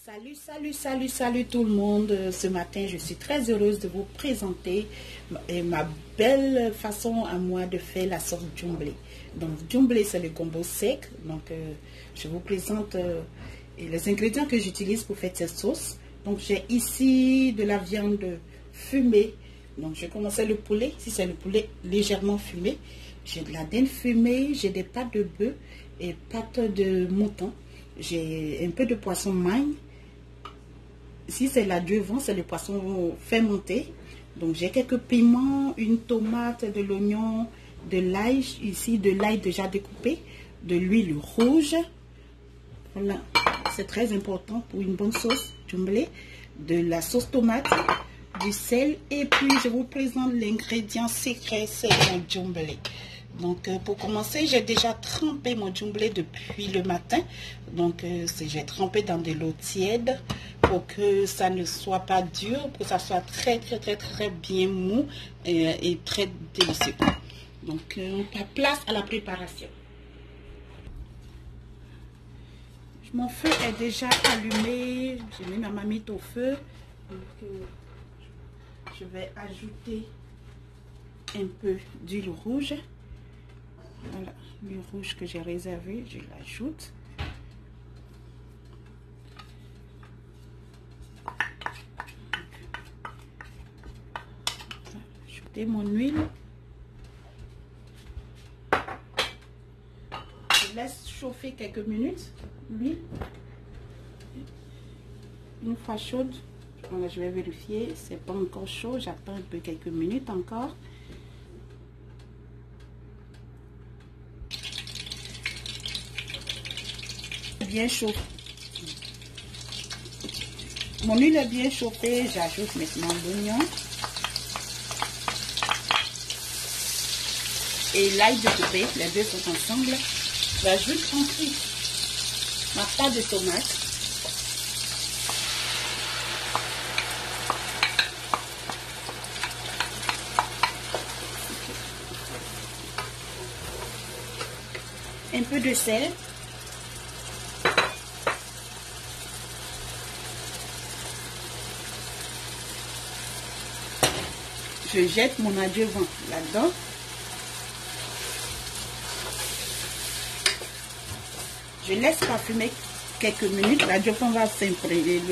Salut tout le monde. Ce matin, je suis très heureuse de vous présenter ma belle façon à moi de faire la sauce djumblé. Donc, djumblé, c'est le gombo sec. Donc, je vous présente les ingrédients que j'utilise pour faire cette sauce. Donc, j'ai ici de la viande fumée. Donc, je commençais le poulet. Si c'est le poulet légèrement fumé. J'ai de la dinde fumée, j'ai des pâtes de bœuf et pâtes de mouton. J'ai un peu de poisson magne. Si c'est la Dieu-vent, c'est le poisson fermenté. Donc j'ai quelques piments, une tomate, de l'oignon, de l'ail, ici de l'ail déjà découpé, de l'huile rouge. Voilà, c'est très important pour une bonne sauce djumblé. De la sauce tomate, du sel et puis je vous présente l'ingrédient secret, c'est mon djumblé. Donc pour commencer, j'ai déjà trempé mon djumblé depuis le matin. Donc j'ai trempé dans de l'eau tiède pour que ça ne soit pas dur, pour que ça soit très bien mou et très délicieux. Donc on passe place à la préparation. Mon feu est déjà allumé, j'ai mis ma marmite au feu. Donc, je vais ajouter un peu d'huile rouge. Voilà, l'huile rouge que j'ai réservée, je l'ajoute. Ajouter mon huile. Je laisse chauffer quelques minutes l'huile. Une fois chaude, voilà, je vais vérifier, c'est pas encore chaud, j'attends un peu quelques minutes encore. Bien chaud. Mon huile est bien chauffée, j'ajoute maintenant l'oignon et l'ail découpé, les deux sont ensemble. J'ajoute ensuite ma pâte de tomate. Un peu de sel. Je jette mon adjuvant là-dedans. Je laisse parfumer quelques minutes. L'adjuvant va s'imprégner,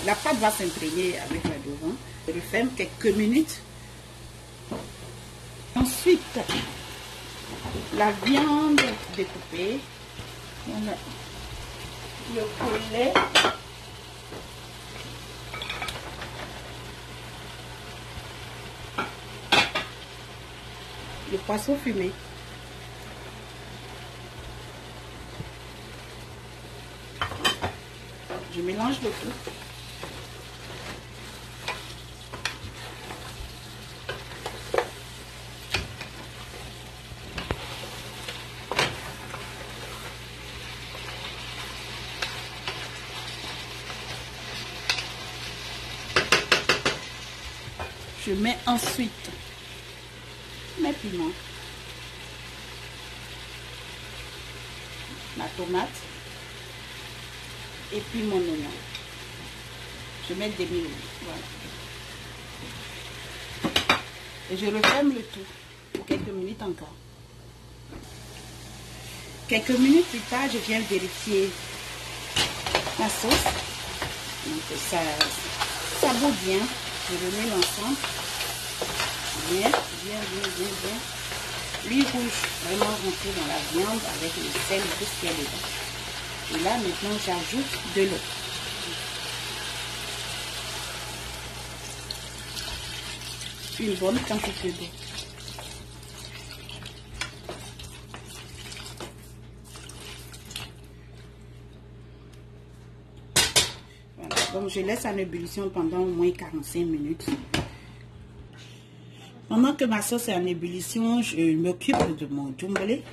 la pâte va s'imprégner avec l'adjuvant. Je referme quelques minutes. Ensuite, la viande découpée. Voilà. Le poulet. Le poisson fumé. Je mélange le tout. Je mets ensuite mes piments, ma tomate et puis mon oignon. Je mets des millions, voilà. Et je referme le tout pour quelques minutes encore. Quelques minutes plus tard, je viens vérifier la sauce. Donc ça vaut bien. Je remets l'ensemble. Bien. L'huile rouge vraiment rentrée dans la viande avec le sel, tout ce qu'il y a dedans. Et là, maintenant, j'ajoute de l'eau. Une bonne quantité d'eau. Voilà. Donc, je laisse en ébullition pendant au moins 45 minutes. Pendant que ma sauce est en ébullition, je m'occupe de mon djumblé.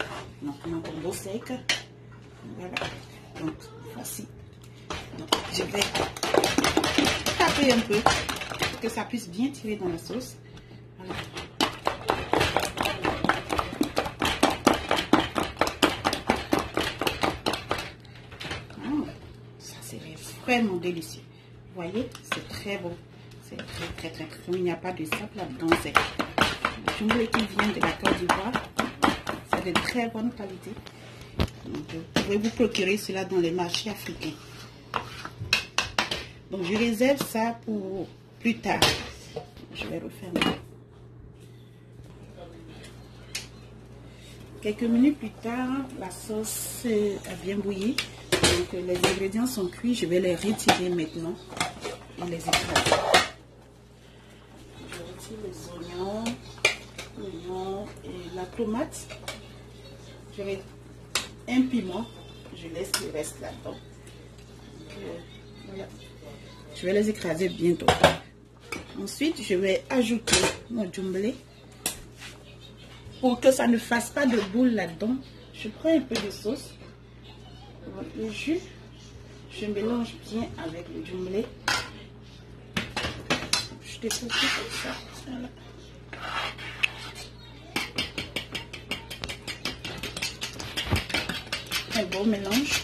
Donc, mon gombo sec. Voilà. Donc, voici. Donc, je vais taper un peu pour que ça puisse bien tirer dans la sauce. Voilà. Ça, c'est vraiment délicieux. Vous voyez, c'est très bon. C'est très bon. Il n'y a pas de sable là-dedans. C'est le jumblé qui vient de la Côte d'Ivoire. C'est de très bonne qualité. Donc, vous pouvez vous procurer cela dans les marchés africains. Donc, je réserve ça pour plus tard. Je vais refermer. Quelques minutes plus tard, la sauce a bien bouilli. Donc, les ingrédients sont cuits. Je vais les retirer maintenant et les écraser. Je retire les oignons et la tomate. Je vais un piment. Je laisse le reste là-dedans. Voilà. Je vais les écraser bientôt. Ensuite, je vais ajouter mon jumblé. Pour que ça ne fasse pas de boule là-dedans, je prends un peu de sauce. Le jus, je mélange bien avec le jumblé. Je dépose tout comme ça. Voilà. Un bon mélange.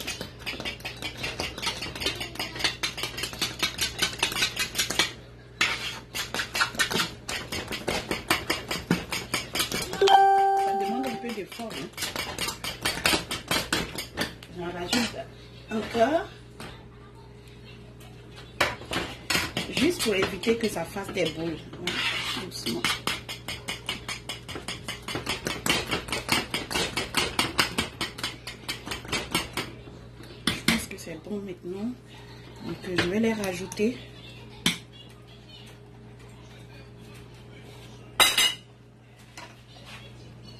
Fort, hein. J'en rajoute encore, juste pour éviter que ça fasse des boules. Ouais, doucement. Je pense que c'est bon maintenant, donc je vais les rajouter.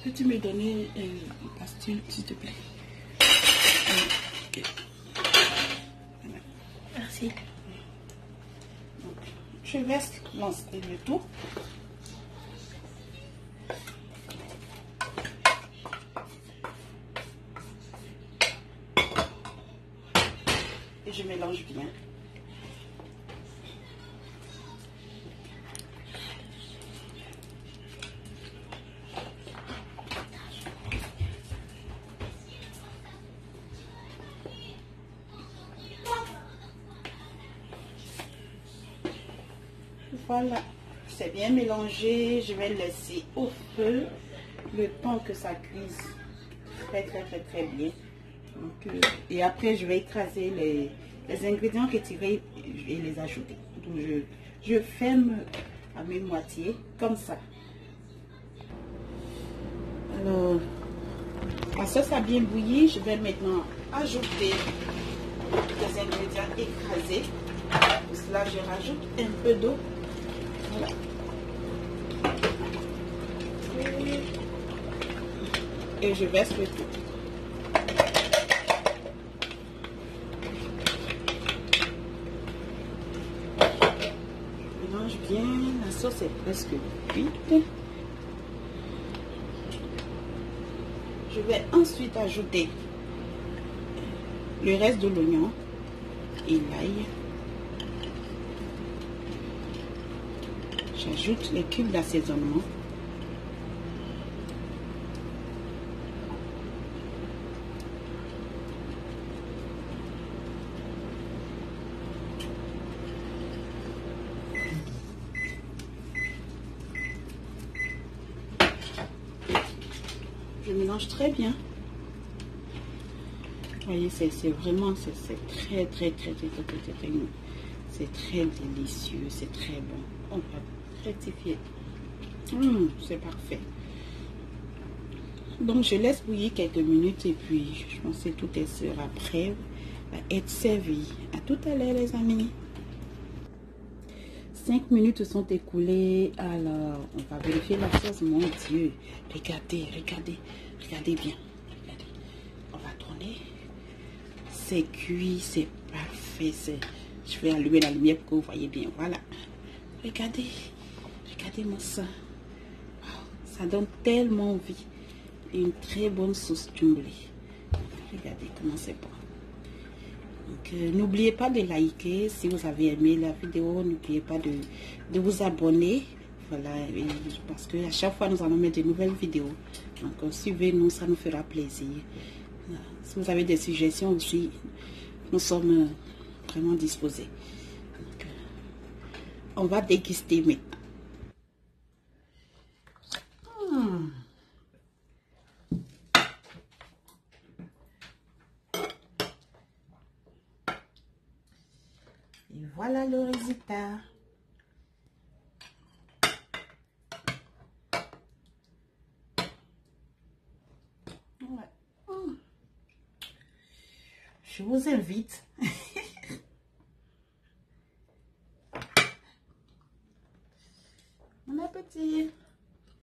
Peux-tu me donner une pastille, s'il te plaît? Okay. Voilà. Merci. Donc, je verse l'ensemble de tout. Et je mélange bien. Voilà, c'est bien mélangé. Je vais le laisser au feu le temps que ça cuise très bien. Donc, et après, je vais écraser les ingrédients retirés et les ajouter. Donc, je ferme à mes moitiés comme ça. Alors, la sauce a bien bouilli. Je vais maintenant ajouter les ingrédients écrasés. Pour cela, je rajoute un peu d'eau. Voilà. Et je verse le tout. Je mélange bien. La sauce est presque cuite. Je vais ensuite ajouter le reste de l'oignon et l'ail. J'ajoute les cubes d'assaisonnement. Je mélange très bien. Vous voyez, c'est vraiment, c'est très délicieux, c'est très bon. On va rectifier. C'est parfait. Donc je laisse bouillir quelques minutes et puis je pense que tout sera prêt à être servi. À tout à l'heure les amis. 5 minutes sont écoulées. Alors on va vérifier la sauce. Mon Dieu, regardez bien. Regardez. On va tourner. C'est cuit, c'est parfait. Je vais allumer la lumière pour que vous voyez bien. Voilà. Regardez-moi ça. Wow, ça donne tellement envie. Une très bonne sauce jumblé. Regardez comment c'est bon. Donc, n'oubliez pas de liker si vous avez aimé la vidéo. N'oubliez pas de vous abonner. Voilà, parce que à chaque fois nous allons mettre de nouvelles vidéos. Donc, suivez-nous, ça nous fera plaisir. Voilà. Si vous avez des suggestions aussi, nous sommes vraiment disposé. Donc, on va déguster maintenant. Et voilà le résultat. Ouais. Je vous invite